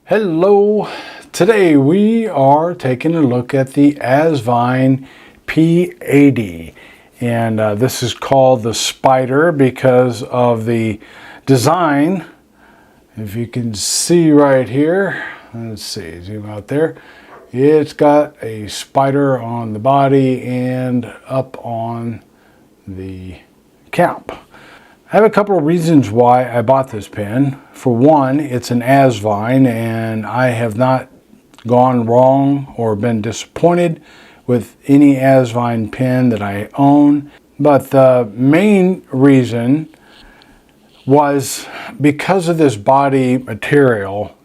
Hello, today we are taking a look at the Asvine P80, and this is called the Spider because of the design. If you can see right here, let's see, zoom out there, it's got a spider on the body and up on the cap. I have a couple of reasons why I bought this pen. For one, it's an Asvine, and I have not gone wrong or been disappointed with any Asvine pen that I own. But the main reason was because of this body material,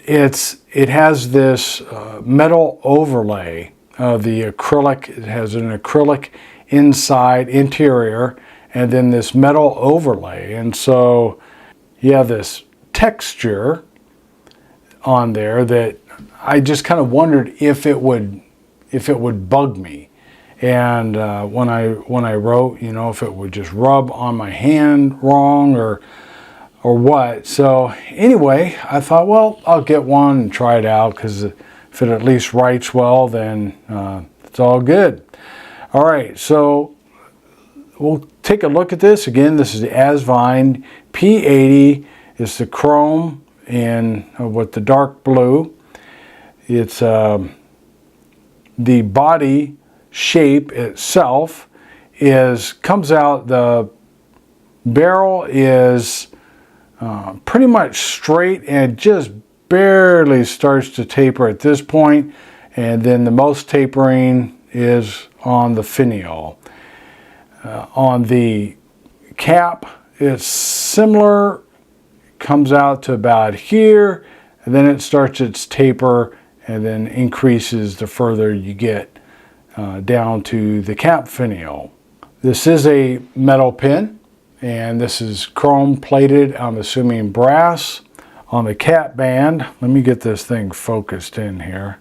it has this metal overlay of the acrylic. It has an acrylic interior, and then this metal overlay, and so you have this texture on there that I just kind of wondered if it would bug me, and when I wrote, if it would just rub on my hand wrong or what. So anyway, I thought, well, I'll get one and try it out, because if it at least writes well, then it's all good. All right, so we'll take a look at this. Again, this is the Asvine P80. It's the chrome and with the dark blue. It's the body shape itself comes out. The barrel is pretty much straight and just barely starts to taper at this point, and then the most tapering is on the finial. On the cap, it's similar, comes out to about here, and then it starts its taper and then increases the further you get down to the cap finial. This is a metal pen, and this is chrome plated, I'm assuming brass. On the cap band, let me get this thing focused in here.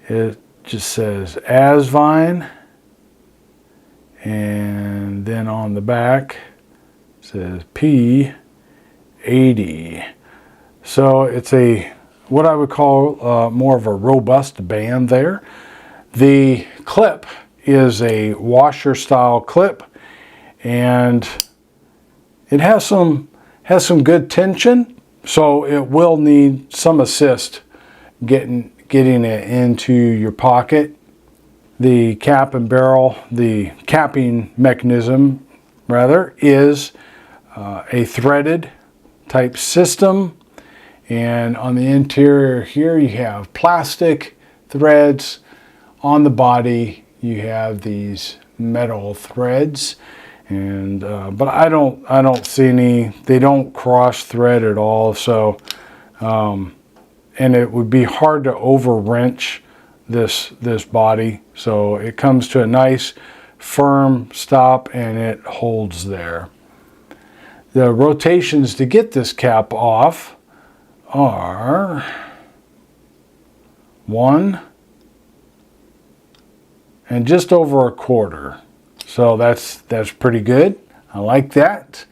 It just says Asvine. And then on the back it says P80. So it's what I would call more of a robust band there. The clip is a washer style clip, and it has some good tension, so it will need some assist getting it into your pocket. The cap and barrel, the capping mechanism rather, is a threaded type system, and on the interior here you have plastic threads. On the body you have these metal threads, and but I don't see any. They don't cross thread at all, so and it would be hard to over wrench this body, so it comes to a nice firm stop and it holds there. The rotations to get this cap off are 1 and just over a quarter, so that's pretty good. I like that.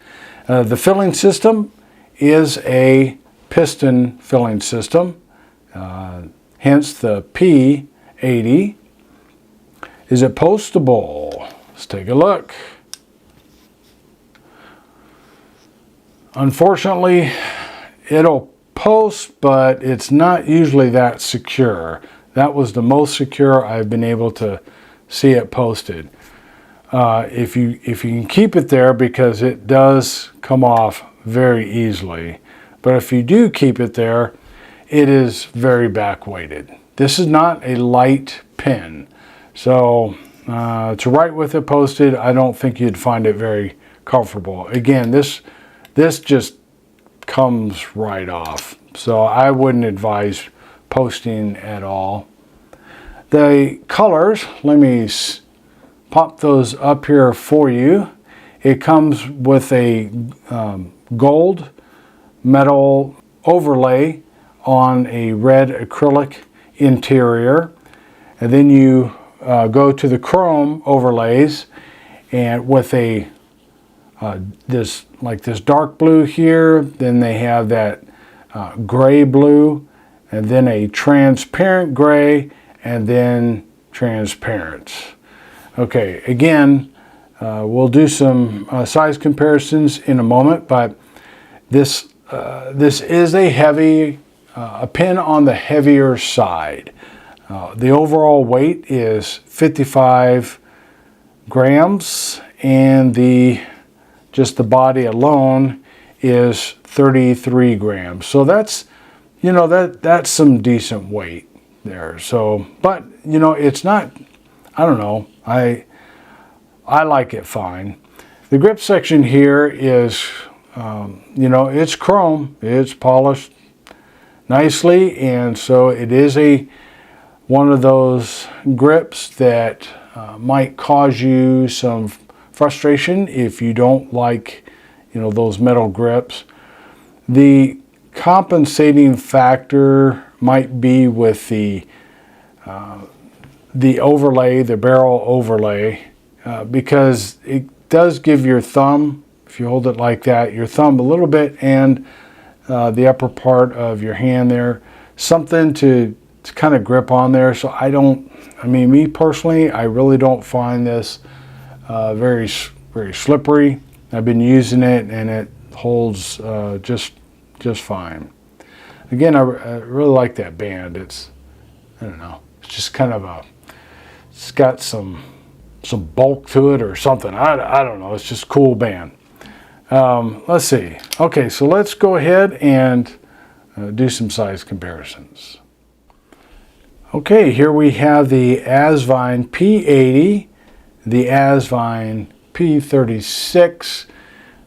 The filling system is a piston filling system, hence the P80. Is it postable? Let's take a look. Unfortunately, it'll post, but it's not usually that secure. That was the most secure I've been able to see it posted. If you can keep it there, because it does come off very easily. But if you do keep it there, it is very back weighted. This is not a light pen, so to write with it posted, I don't think you'd find it very comfortable. Again, this just comes right off, so I wouldn't advise posting at all. The colors, let me pop those up here for you. It comes with a gold metal overlay on a red acrylic interior, and then you go to the chrome overlays, and with this dark blue here, then they have that gray blue, and then a transparent gray, and then transparent. Okay, again, we'll do some size comparisons in a moment, but this is a heavy, a pen on the heavier side. The overall weight is 55 grams, and just the body alone is 33 grams. So that's, you know, that's some decent weight there. So, but you know, it's not, I don't know, I like it fine. The grip section here is, you know, it's chrome, it's polished nicely, and so it is one of those grips that might cause you some frustration if you don't like, you know, those metal grips. The compensating factor might be with the overlay, the barrel overlay, because it does give your thumb, if you hold it like that, your thumb a little bit, and the upper part of your hand there, something to kind of grip on there. So me personally, I really don't find this very slippery. I've been using it and it holds just fine. Again, I really like that band. It's, I don't know, it's just kind of it's got some bulk to it or something. I don't know, it's just a cool band. Let's see. Okay, so let's go ahead and do some size comparisons. Okay, here we have the Asvine P80, the Asvine P36,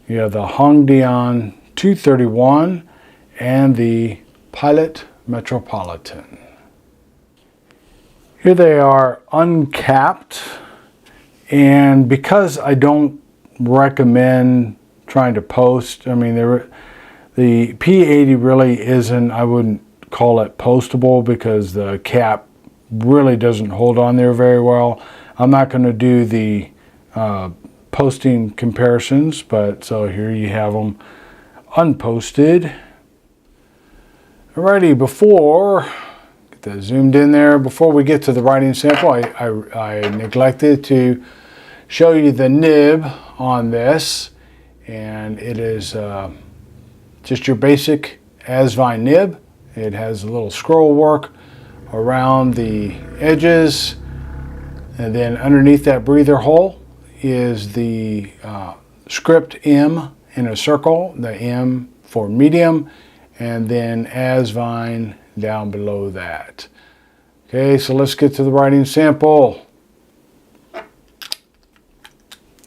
you have the Hongdian 231, and the Pilot Metropolitan. Here they are uncapped, and because I don't recommend trying to post, I mean, the P80 really isn't, I wouldn't call it postable because the cap really doesn't hold on there very well. I'm not going to do the posting comparisons, but so here you have them unposted. Alrighty, get that zoomed in there, before we get to the writing sample, I neglected to show you the nib on this, and it is just your basic Asvine nib. It has a little scroll work around the edges, and then underneath that breather hole is the script M in a circle, the M for medium, and then Asvine down below that. Okay, so let's get to the writing sample. All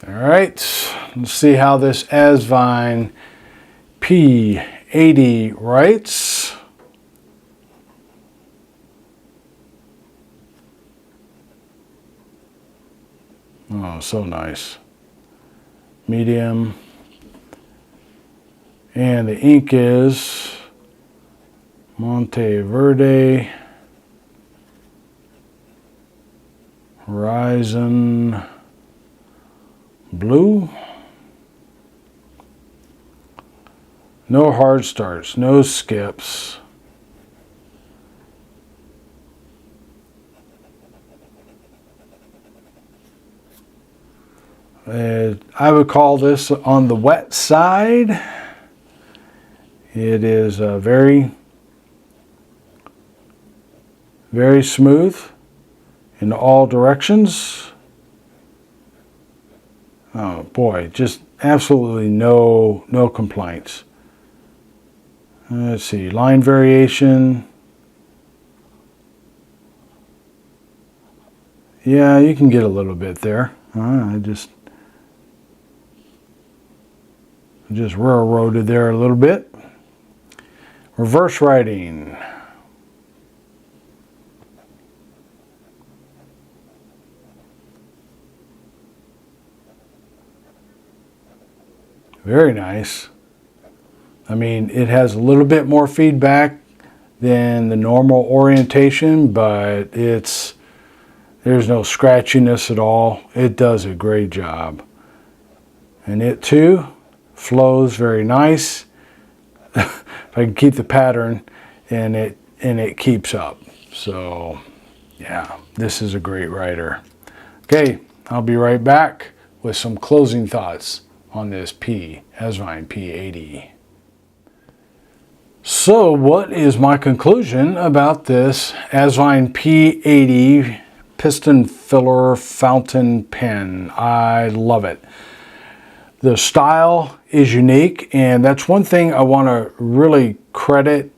right, let's see how this Asvine P80 writes. Oh, so nice. Medium. And the ink is Monteverde Horizon Blue. No hard starts, no skips. I would call this on the wet side. It is very smooth in all directions. Oh boy, just absolutely no complaints. Let's see, line variation. Yeah, you can get a little bit there. I just railroaded there a little bit. Reverse writing. Very nice. I mean, it has a little bit more feedback than the normal orientation, but there's no scratchiness at all. It does a great job. And it too flows very nice. if I can keep the pattern and it keeps up. So yeah, this is a great rider. Okay, I'll be right back with some closing thoughts on this Asvine P80. So what is my conclusion about this Asvine P80 piston filler fountain pen? I love it. The style is unique, and that's one thing I want to really credit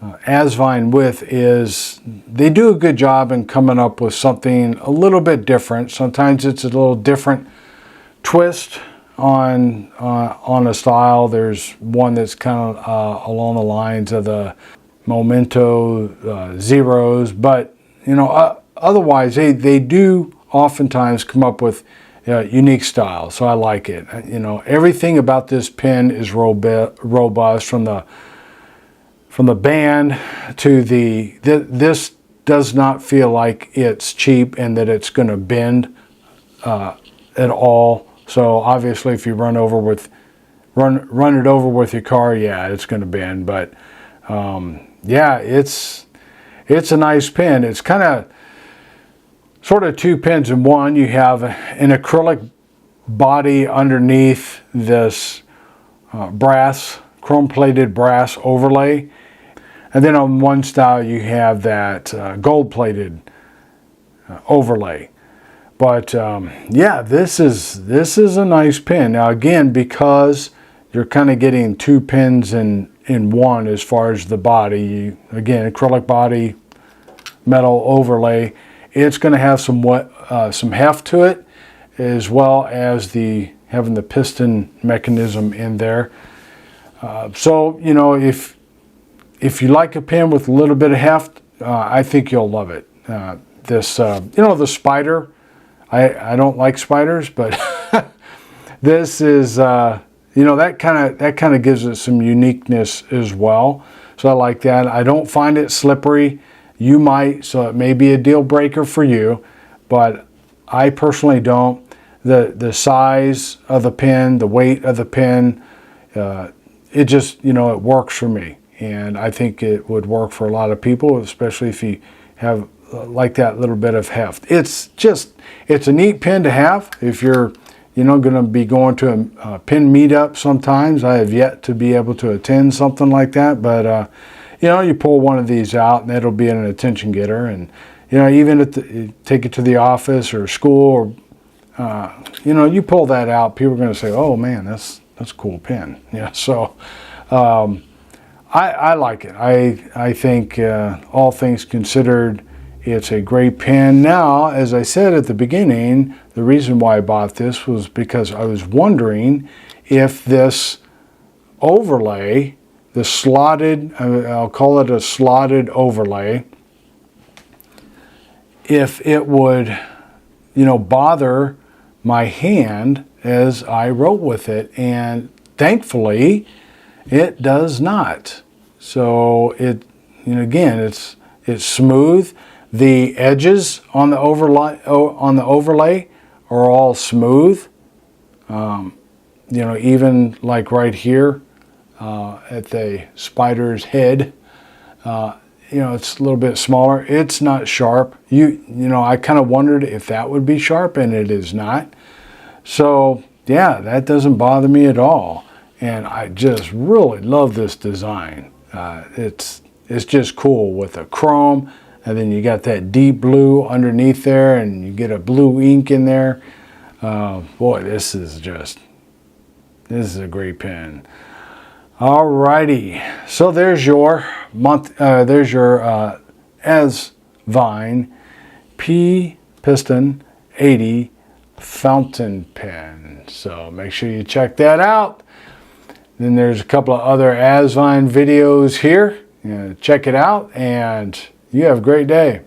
Asvine with, is they do a good job in coming up with something a little bit different. Sometimes it's a little different twist on a style. There's one that's kind of along the lines of the Memento Zeros, but you know, otherwise they do oftentimes come up with unique style. So I like it. You know, everything about this pen is robust, from the band to this does not feel like it's cheap and that it's going to bend at all. So obviously, if you run it over with your car, yeah, it's going to bend. But yeah, it's a nice pen. It's kind of sort of two pens in one. You have an acrylic body underneath this chrome-plated brass overlay. And then on one style you have that gold-plated overlay. But yeah, this is a nice pen. Now again, because you're kind of getting two pens in one as far as the body, again, acrylic body, metal overlay, it's going to have some heft to it, as well as having the piston mechanism in there. So you know, if you like a pen with a little bit of heft, I think you'll love it. This, you know, the spider, I don't like spiders, but this is, you know, that kind of gives it some uniqueness as well. So I like that. I don't find it slippery. You might, so it may be a deal breaker for you, but I personally don't. The size of the pen, the weight of the pen, it just, you know, it works for me. And I think it would work for a lot of people, especially if you have like that little bit of heft. It's a neat pen to have if you're, you know, going to be going to a pen meetup sometimes. I have yet to be able to attend something like that, but you know, you pull one of these out and it'll be an attention getter. And you know, even take it to the office or school, or you know, you pull that out, people are going to say, "Oh man, that's a cool pen." Yeah, so. I like it. I think all things considered, it's a great pen. Now, as I said at the beginning, the reason why I bought this was because I was wondering if this overlay, the slotted, I'll call it a slotted overlay, if it would, you know, bother my hand as I wrote with it. And thankfully, it does not. So it, you know, again, it's smooth. The edges on the overlay are all smooth. You know, even like right here at the spider's head, you know, it's a little bit smaller. It's not sharp. You know, I kind of wondered if that would be sharp, and it is not. So yeah, that doesn't bother me at all. And I just really love this design. It's just cool with the chrome, and then you got that deep blue underneath there, and you get a blue ink in there. Boy, this is a great pen. Alrighty, so there's your Asvine Piston 80 fountain pen. So make sure you check that out. Then there's a couple of other Asvine videos here. Check it out, and you have a great day.